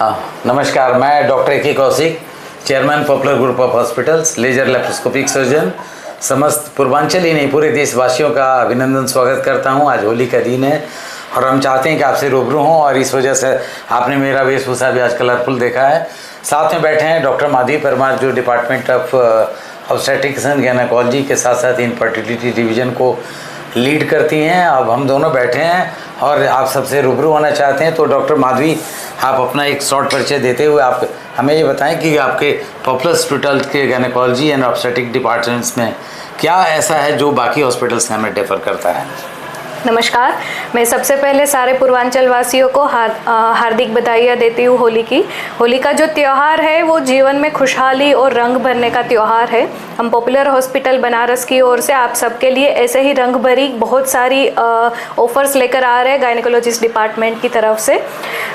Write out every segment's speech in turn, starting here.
हाँ, नमस्कार। मैं doctor A K. Kaushik, chairman popular group of hospitals, laser laparoscopic surgeon, समस्त पूर्वांचल ही नहीं पूरे देशवासियों का अभिनंदन स्वागत करता हूँ। आज होली का दिन है और हम चाहते हैं कि आपसे रूबरू हों और इस वजह से आपने मेरा वेशभूषा भी आज कलरफुल देखा है। साथ में बैठे हैं डॉक्टर माधवी परमार, जो department of obstetrics and gynaecology के साथ साथ इनफर्टिलिटी डिवीज़न को लीड करती हैं। अब हम दोनों बैठे हैं और आप सबसे रूबरू होना चाहते हैं। तो डॉक्टर माधवी, आप अपना एक शॉर्ट परिचय देते हुए आप हमें ये बताएं कि आपके पॉपुलर हॉस्पिटल के गायनेकोलॉजी एंड ऑब्स्टेट्रिक डिपार्टमेंट्स में क्या ऐसा है जो बाकी हॉस्पिटल्स से हमें डिफर करता है। नमस्कार। मैं सबसे पहले सारे पूर्वांचल वासियों को हार्दिक बधाइयाँ देती हूँ होली की। होली का जो त्यौहार है वो जीवन में खुशहाली और रंग भरने का त्यौहार है। हम पॉपुलर हॉस्पिटल बनारस की ओर से आप सबके लिए ऐसे ही रंग भरी बहुत सारी ऑफर्स लेकर आ रहे हैं गायनेकोलॉजिस्ट डिपार्टमेंट की तरफ से।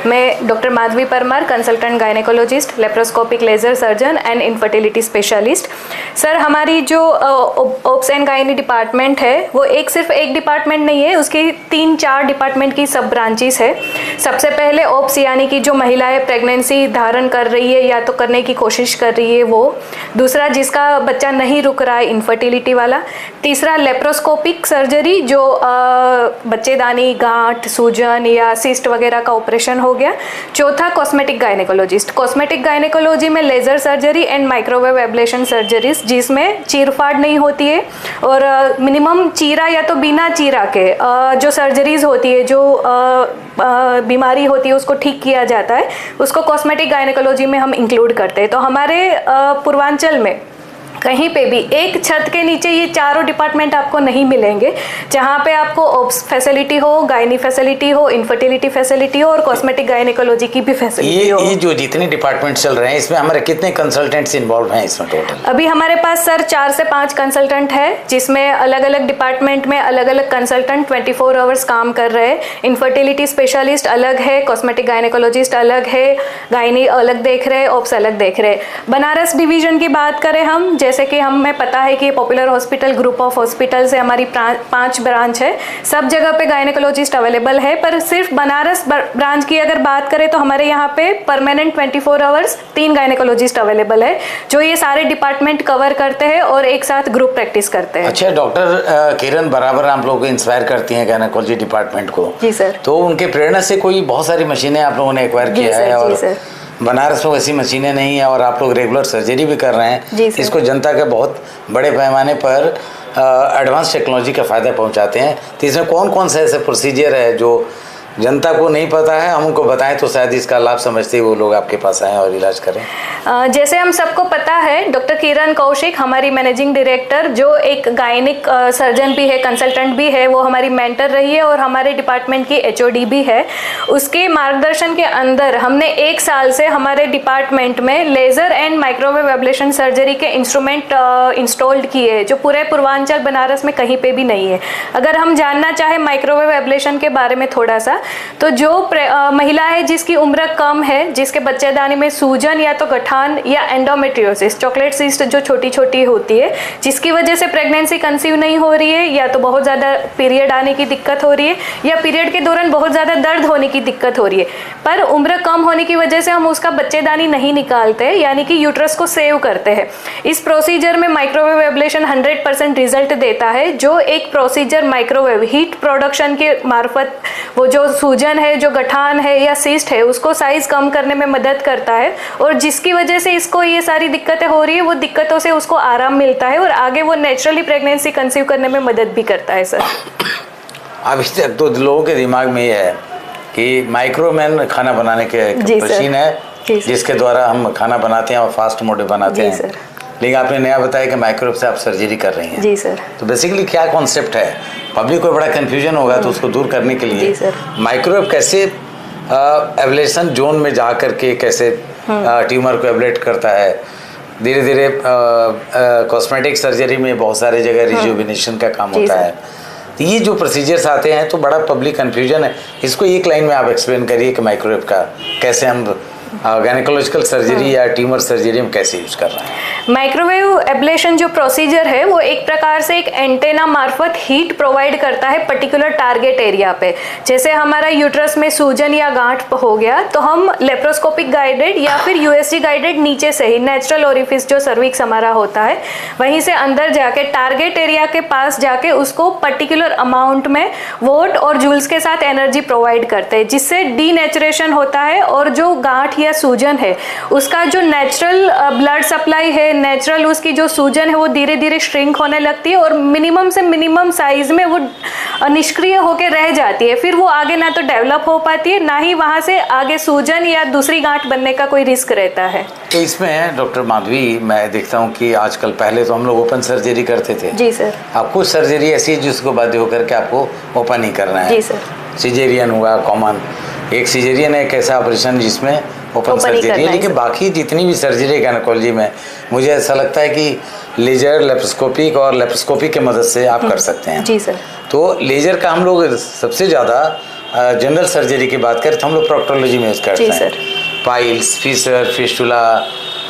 मैं doctor Madhavi Parmar, consultant gynaecologist, laparoscopic laser surgeon and infertility specialist. Sir, हमारी जो ऑब्स एंड गायनी डिपार्टमेंट है वो सिर्फ एक डिपार्टमेंट नहीं है, उसकी 3-4 डिपार्टमेंट की सब ब्रांचेस है। सबसे पहले ऑप्स यानी कि जो महिलाएं प्रेगनेंसी धारण कर रही है या तो करने की कोशिश कर रही है वो। दूसरा, जिसका बच्चा नहीं रुक रहा है, इनफर्टिलिटी वाला। तीसरा, लेप्रोस्कोपिक सर्जरी, जो बच्चेदानी, गांठ, सूजन या सिस्ट वगैरह का ऑपरेशन हो गया। चौथा, कॉस्मेटिक गायनेकोलॉजिस्ट। कॉस्मेटिक गायनेकोलॉजी में laser surgery and microwave ablation surgeries, जिसमें चीरफाड़ नहीं होती है और मिनिमम चीरा या तो बिना चीरा के जो सर्जरीज होती है, जो बीमारी होती है उसको ठीक किया जाता है, उसको कॉस्मेटिक गायनेकोलॉजी में हम इंक्लूड करते हैं। तो हमारे पूर्वांचल में कहीं पे भी एक छत के नीचे ये चारों डिपार्टमेंट आपको नहीं मिलेंगे, जहाँ पे आपको ऑब्स फैसिलिटी हो, गायनी फैसिलिटी हो, इनफर्टिलिटी फैसिलिटी हो और कॉस्मेटिक गायनेकोलॉजी की भी फैसिलिटी हो। ये जो जितने डिपार्टमेंट चल रहे हैं इसमें हमारे कितने कंसल्टेंट्स इन्वॉल्व हैं इसमें टोटल? अभी हमारे पास सर 4 से 5 कंसल्टेंट है, जिसमें अलग अलग डिपार्टमेंट में अलग अलग कंसल्टेंट 24 आवर्स काम कर रहे हैं। इनफर्टिलिटी स्पेशलिस्ट अलग है, कॉस्मेटिक गायनेकोलॉजिस्ट अलग है, गायनी अलग देख रहे हैं, ऑब्स अलग देख रहे हैं। बनारस डिवीजन की बात करें हम, जैसे कि हमें पता है कि popular hospital group of hospital से हमारी 5 ब्रांच है, सब जगह पे गायनेकोलॉजिस्ट अवेलेबल है। पर सिर्फ बनारस ब्रांच की अगर बात करें तो हमारे यहाँ पे परमानेंट 24 आवर्स 3 गायनेकोलॉजिस्ट अवेलेबल है, जो ये सारे डिपार्टमेंट कवर करते हैं और एक साथ ग्रुप प्रैक्टिस करते हैं। अच्छा डॉक्टर किरण, बराबर आप लोग को इंस्पायर करती हैं गायनेकोलॉजी डिपार्टमेंट को। जी सर। तो उनके प्रेरणा से कोई बहुत सारी मशीनें आप लोगों ने एक्वायर किया है और बनारस में वैसी मशीनें नहीं है और आप लोग रेगुलर सर्जरी भी कर रहे हैं। इसको जनता के बहुत बड़े पैमाने पर एडवांस टेक्नोलॉजी का फ़ायदा पहुंचाते हैं। तो इसमें कौन कौन से ऐसे प्रोसीजर है जो जनता को नहीं पता है, हम उनको बताएं तो शायद इसका लाभ समझते वो लोग आपके पास आएँ और इलाज करें। जैसे हम सबको पता है, डॉक्टर किरण कौशिक हमारी मैनेजिंग डायरेक्टर, जो एक गायनिक सर्जन भी है, कंसल्टेंट भी है, वो हमारी मेंटर रही है और हमारे डिपार्टमेंट की HOD भी है। उसके मार्गदर्शन के अंदर हमने 1 साल से हमारे डिपार्टमेंट में laser and microwave ablation surgery के इंस्ट्रूमेंट इंस्टॉल्ड किए, जो पूरे पूर्वांचल बनारस में कहीं पे भी नहीं है। अगर हम जानना चाहें माइक्रोवेव एब्लेशन के बारे में थोड़ा सा, तो जो महिला है जिसकी उम्र कम है, जिसके बच्चेदानी में सूजन या तो गठान या एंडोमेट्रियोसिस, चॉकलेट सिस्ट जो छोटी छोटी होती है, जिसकी वजह से प्रेगनेंसी कंसीव नहीं हो रही है, या तो बहुत ज़्यादा पीरियड आने की दिक्कत हो रही है या पीरियड के दौरान बहुत ज़्यादा दर्द होने की दिक्कत हो रही है, पर उम्र कम होने की वजह से हम उसका बच्चेदानी नहीं निकालते, यानी कि यूट्रस को सेव करते हैं। इस प्रोसीजर में माइक्रोवेव एब्लेशन 100% रिजल्ट देता है। जो एक प्रोसीजर माइक्रोवेव हीट प्रोडक्शन के मार्फत वो जो सूजन है, जो गठान है या सिस्ट है, उसको साइज कम करने में मदद करता है और जिसकी वजह से इसको ये सारी दिक्कतें हो रही है, वो दिक्कतों से उसको आराम मिलता है और आगे वो नेचुरली प्रेगनेंसी कंसीव करने में मदद भी करता है। सर, अभी तक तो लोगों के दिमाग में ये है कि माइक्रोवेव खाना बनाने के मशीन है जिसके द्वारा हम खाना बनाते हैं और फास्ट मोड बनाते हैं, लेकिन आपने नया बताया कि माइक्रोवेव से आप सर्जरी कर रही हैं। जी सर। तो बेसिकली क्या कॉन्सेप्ट है? पब्लिक को बड़ा कंफ्यूजन होगा, तो उसको दूर करने के लिए माइक्रोवेव कैसे एब्लेशन जोन में जा करके कैसे ट्यूमर को एब्लेट करता है। धीरे धीरे कॉस्मेटिक सर्जरी में बहुत सारे जगह रिजुविनेशन का काम होता है। तो ये जो प्रोसीजर्स आते हैं तो बड़ा पब्लिक कंफ्यूजन है, इसको एक लाइन में आप एक्सप्लेन करिए कि माइक्रोवेव का कैसे हम गायनेकोलॉजिकल सर्जरी या ट्यूमर सर्जरी हम कैसे यूज कर रहे हैं? माइक्रोवेव एब्लेशन जो प्रोसीजर है वो एक प्रकार से एक एंटेना मार्फत हीट प्रोवाइड करता है पर्टिकुलर टारगेट एरिया पे। जैसे हमारा यूट्रस में सूजन या गांठ हो गया तो हम लेप्रोस्कोपिक गाइडेड या फिर यूएसजी गाइडेड नीचे से ही नेचुरल ओरिफिस जो सर्विक्स हमारा होता है वहीं से अंदर जाके टारगेट एरिया के पास जाके उसको पर्टिकुलर अमाउंट में वोल्ट और जूल्स के साथ एनर्जी प्रोवाइड करते हैं, जिससे डीनेचुरेशन होता है और जो गांठ या सूजन है उसका जो नेचुरल ब्लड सप्लाई है, नेचुरल उसकी जो सूजन है वो धीरे धीरे श्रिंक होने लगती है और मिनिमम से मिनिमम साइज में वो निष्क्रिय होकर रह जाती है। फिर वो आगे ना तो डेवलप हो पाती है, ना ही वहाँ से आगे सूजन या दूसरी गांठ बनने का कोई रिस्क रहता है। तो इसमें डॉक्टर माधवी, मैं देखता हूँ कि आजकल, पहले तो हम लोग ओपन सर्जरी करते थे। जी सर। अब कुछ सर्जरी ऐसी है जिसको बाध्य होकर के आपको ओपन ही करना है। जी सर। सिजेरियन हुआ कॉमन, एक सिजेरियन है एक ऐसा ऑपरेशन जिसमें ओपन सर्जरी है, लेकिन बाकी जितनी भी सर्जरी गायनेकोलॉजी में मुझे ऐसा लगता है कि लेजर, लेप्रोस्कोपिक और लेप्रोस्कोपिक की मदद से आप कर सकते हैं। जी सर। तो लेजर का हम लोग सबसे ज़्यादा जनरल सर्जरी की बात करें तो हम लोग प्रोक्टोलॉजी में यूज़ करते हैं। जी सर। पाइल्स, फिशर, फिस्टुला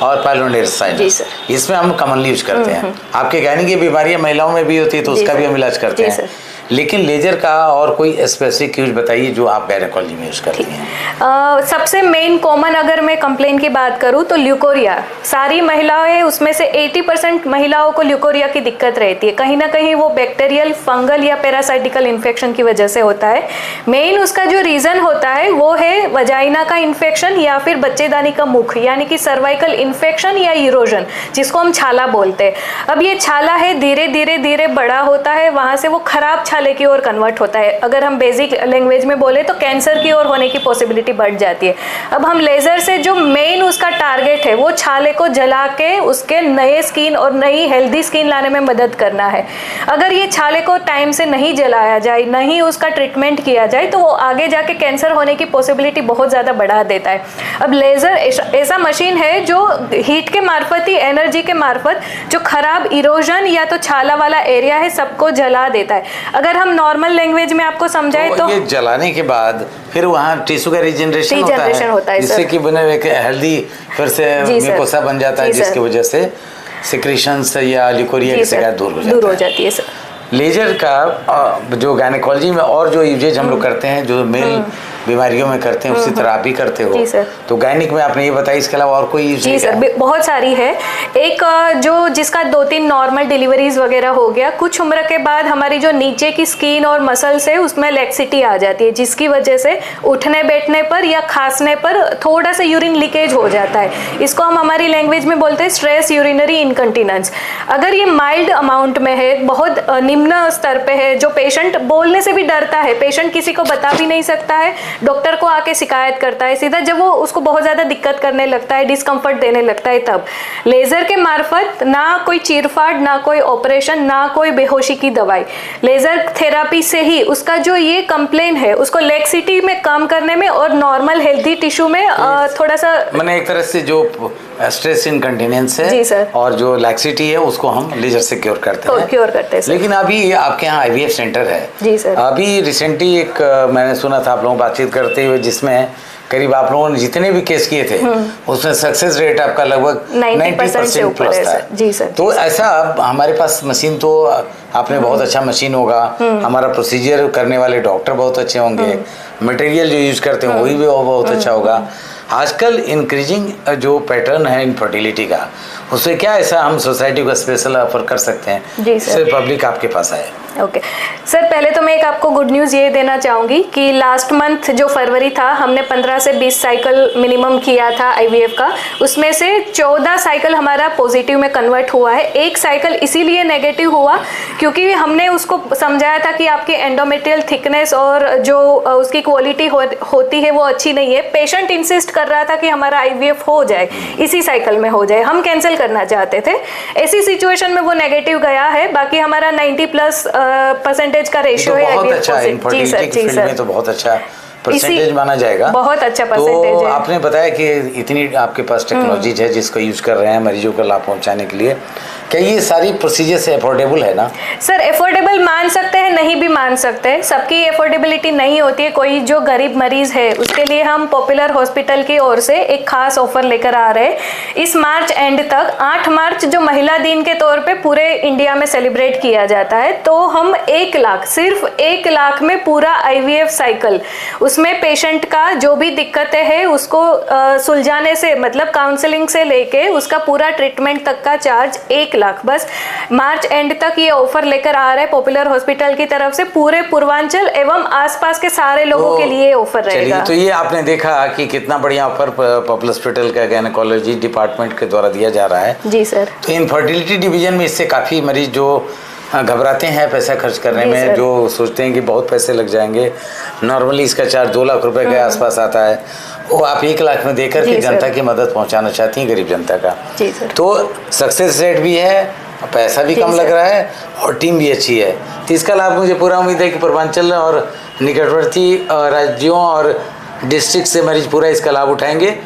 और पाइलोनेयर साइनस, इसमें हम कॉमनली यूज करते हैं। आपके गायनी की बीमारियां महिलाओं में भी होती है तो उसका भी हम इलाज करते हैं। लेकिन लेजर का और कोई स्पेसिफिक यूज बताइए जो आप गायनेकोलॉजी में यूज करती हैं। सबसे मेन कॉमन अगर मैं कंप्लेन की बात करूं तो ल्यूकोरिया, सारी महिलाएं उसमें से 80% महिलाओं को ल्यूकोरिया की दिक्कत रहती है। कहीं ना कहीं वो बैक्टीरियल, फंगल या पैरासाइटिकल इन्फेक्शन की वजह से होता है। मेन उसका जो रीजन होता है वो है वजाइना का इन्फेक्शन या फिर बच्चेदानी का मुख, यानी कि सर्वाइकल इन्फेक्शन या इरोजन, जिसको हम छाला बोलते हैं। अब ये छाला है धीरे धीरे धीरे बड़ा होता है, वहां से वो खराब छाले की ओर कन्वर्ट होता है। अगर हम बेसिक लैंग्वेज में बोले तो कैंसर की ओर होने की पॉसिबिलिटी बढ़ जाती है। अब हम लेजर से जो मेन उसका टारगेट है वो छाले को जला के उसके नए स्किन और नई हेल्दी स्किन लाने में मदद करना है। अगर ये छाले को टाइम से नहीं जलाया जाए, नहीं उसका ट्रीटमेंट किया जाए तो वो आगे जाके कैंसर होने की पॉसिबिलिटी बहुत ज़्यादा बढ़ा देता है। अब लेज़र ऐसा मशीन है जो हीट के मार्फत ही, एनर्जी के मार्फत जो खराब इरोजन या तो छाला वाला एरिया है सबको जला देता है। अगर हम नॉर्मल लैंग्वेज में आपको समझाए तो ये जलाने के बाद फिर वहाँ टिश्यू का रीजनरेशन होता है जिससे कि बने हेल्दी फिर से म्यूकोसा बन जाता है, जिसकी वजह से सिक्रीशंस या ल्यूकोरिया की शिकायत दूर हो जाती है सर। लेजर का जो गायनेकोलॉजी में और जो यूजेज हम लोग करते हैं जो मेल बीमारियों में करते हैं उसी तरह आप भी करते हो। तो गायनिक में आपने ये बताया, इसके अलावा और कोई यूज? जी सर, बहुत सारी है। एक जो जिसका 2-3 नॉर्मल डिलीवरीज वगैरह हो गया, कुछ उम्र के बाद हमारी जो नीचे की स्किन और मसल्स है उसमें लैक्सिटी आ जाती है, जिसकी वजह से उठने बैठने पर या खांसने पर थोड़ा सा यूरिन लीकेज हो जाता है। इसको हम हमारी लैंग्वेज में बोलते हैं स्ट्रेस यूरिनरी इनकंटिनेंस। अगर ये माइल्ड अमाउंट में है, बहुत निम्न स्तर पे है, जो पेशेंट बोलने से भी डरता है, पेशेंट किसी को बता भी नहीं सकता है, डॉक्टर को आके शिकायत करता है सीधा, जब वो उसको बहुत ज़्यादा दिक्कत करने लगता है, डिस्कम्फर्ट देने लगता है, तब लेज़र के मार्फत ना कोई चीरफाड़, ना कोई ऑपरेशन, ना कोई बेहोशी की दवाई, लेज़र थेरापी से ही उसका जो ये कंप्लेन है उसको लैक्सिटी में कम करने में और नॉर्मल हेल्दी टिश्यू में थोड़ा सा, मैंने एक तरह से जो स्ट्रेस इनकंटिनेंस है और जो लैक्सिटी है उसको हम लेजर से क्योर करते हैं। लेकिन अभी आपके यहाँ IVF सेंटर है। जी सर। अभी रिसेंटली एक मैंने सुना था आप लोगों बातचीत करते हुए, जिसमें करीब आप लोगों ने जितने भी केस किए थे उसमें सक्सेस रेट आपका लगभग 90% प्लस था। जी सर। तो ऐसा हमारे पास मशीन तो आपने बहुत अच्छा मशीन होगा, हमारा प्रोसीजर करने वाले डॉक्टर बहुत अच्छे होंगे, मटेरियल जो यूज करते हैं वही भी बहुत अच्छा होगा। आजकल इंक्रीजिंग जो पैटर्न है इनफर्टिलिटी का, उससे क्या ऐसा हम सोसाइटी को स्पेशल ऑफर कर सकते हैं जिससे पब्लिक आपके पास आए? ओके सर, पहले तो मैं एक आपको गुड न्यूज़ ये देना चाहूँगी कि लास्ट मंथ जो फरवरी था हमने 15 से 20 साइकिल मिनिमम किया था IVF का, उसमें से 14 साइकिल हमारा पॉजिटिव में कन्वर्ट हुआ है। एक साइकिल इसीलिए नेगेटिव हुआ क्योंकि हमने उसको समझाया था कि आपकी एंडोमेट्रियल थिकनेस और जो उसकी क्वालिटी होती है वो अच्छी नहीं है। पेशेंट इंसिस्ट कर रहा था कि हमारा IVF हो जाए, इसी साइकिल में हो जाए, हम कैंसिल करना चाहते थे। ऐसी सिचुएशन में वो बहुत गया है। बाकी हमारा 90+ परसेंटेज का रेशियो है बहुत अच्छा है, इनफर्टिलिटी की फील्ड में तो बहुत अच्छा परसेंटेज माना जाएगा, बहुत अच्छा परसेंटेज है। आपने बताया कि इतनी आपके पास टेक्नोलॉजीज है जिसको यूज कर रहे हैं मरीजों को लाभ पहुंचाने के लिए, क्या ये सारी प्रोसीजर से अफोर्डेबल है ना? सर एफोर्डेबल मान सकते हैं, नहीं भी मान सकते हैं, सबकी एफोर्डेबिलिटी नहीं होती है। कोई जो गरीब मरीज है उसके लिए हम पॉपुलर हॉस्पिटल की ओर से एक खास ऑफर लेकर आ रहे हैं। इस मार्च एंड तक 8 मार्च जो महिला दिन के तौर पे पूरे इंडिया में सेलिब्रेट किया जाता है, तो हम 1 लाख, सिर्फ 1 लाख में पूरा IVF साइकिल, उसमें पेशेंट का जो भी दिक्कतें हैं उसको सुलझाने से, मतलब काउंसलिंग से लेके उसका पूरा ट्रीटमेंट तक का चार्ज 1 लाख, बस मार्च एंड तक ये ऑफर लेकर आ रहा है पॉपुलर हॉस्पिटल की तरफ से। पूरे पूर्वांचल एवं आसपास के सारे लोगों के लिए ऑफर रहेगा। तो ये आपने देखा कि कितना बढ़िया ऑफर पॉपुलर हॉस्पिटल का गायनेकोलॉजी डिपार्टमेंट के द्वारा दिया जा रहा है। जी सर। तो इनफर्टिलिटी डिवीजन में इससे काफ़ी मरीज जो घबराते हैं पैसा खर्च करने में, जो सोचते हैं कि बहुत पैसे लग जाएंगे, नॉर्मली इसका चार्ज 2 लाख रुपए के आसपास आता है, वो आप 1 लाख में देकर के जनता की मदद पहुंचाना चाहती हैं, गरीब जनता का। जी सर। तो सक्सेस रेट भी है, पैसा भी कम लग रहा है और टीम भी अच्छी है। तो इसका लाभ मुझे पूरा उम्मीद है कि पूर्वांचल और निकटवर्ती राज्यों और डिस्ट्रिक्ट से मरीज पूरा इसका लाभ उठाएंगे।